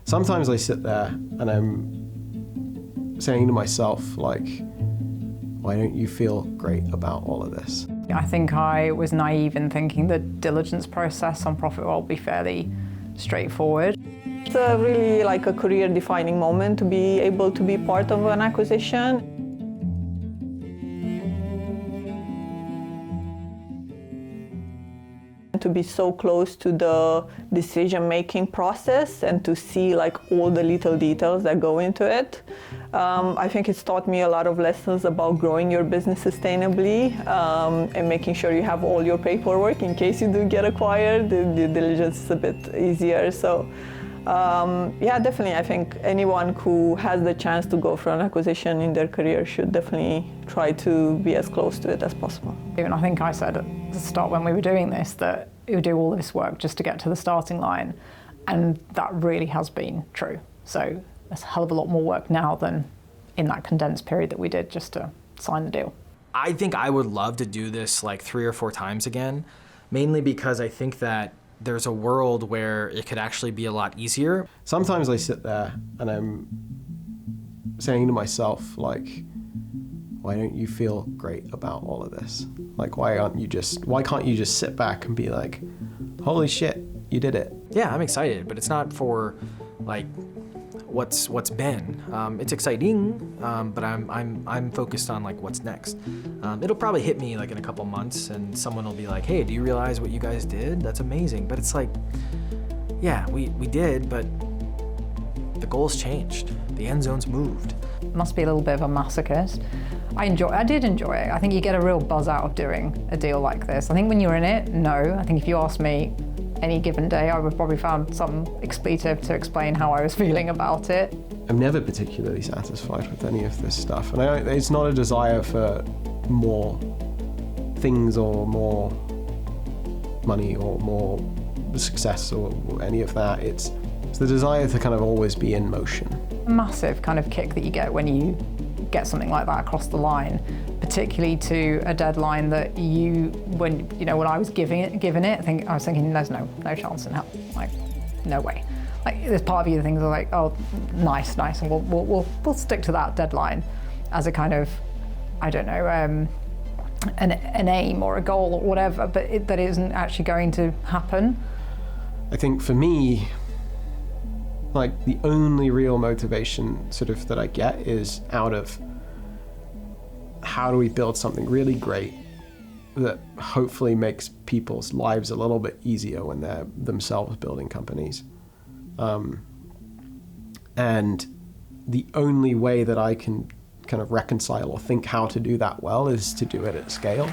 Sometimes I sit there and I'm saying to myself, like, why don't you feel great about all of this? I think I was naive in thinking the diligence process on Profitwell would be fairly straightforward. It's really like a career-defining moment to be able to be part of an acquisition. To be so close to the decision-making process and to see like all the little details that go into it. I think it's taught me a lot of lessons about growing your business sustainably and making sure you have all your paperwork in case you do get acquired. The due diligence is a bit easier. So yeah, definitely I think anyone who has the chance to go for an acquisition in their career should definitely try to be as close to it as possible. And I think I said at the start when we were doing this that we would do all this work just to get to the starting line, and that really has been true. So there's a hell of a lot more work now than in that condensed period that we did just to sign the deal. I think I would love to do this like 3 or 4 times again, mainly because I think that there's a world where it could actually be a lot easier. Sometimes I sit there and I'm saying to myself, like, why don't you feel great about all of this? Like, why can't you just sit back and be like, holy shit, you did it? Yeah, I'm excited, but it's not for like what's been. It's exciting, but I'm focused on like what's next. It'll probably hit me like in a couple months, and someone will be like, hey, do you realize what you guys did? That's amazing. But it's like, yeah, we did, but the goals changed. The end zone's moved. Must be a little bit of a masochist. I did enjoy it. I think you get a real buzz out of doing a deal like this. I think when you're in it, no. I think if you asked me any given day, I would probably found some expletive to explain how I was feeling about it. I'm never particularly satisfied with any of this stuff. And it's not a desire for more things or more money or more success or any of that. It's the desire to kind of always be in motion. A massive kind of kick that you get when you get something like that across the line, particularly to a deadline that when I was giving it, I was thinking there's no chance in hell, like no way. Like there's part of you that thinks like, oh, nice, and we'll stick to that deadline as a kind of, I don't know, an aim or a goal or whatever, but that isn't actually going to happen. I think for me, like the only real motivation sort of that I get is out of how do we build something really great that hopefully makes people's lives a little bit easier when they're themselves building companies. And the only way that I can kind of reconcile or think how to do that well is to do it at scale.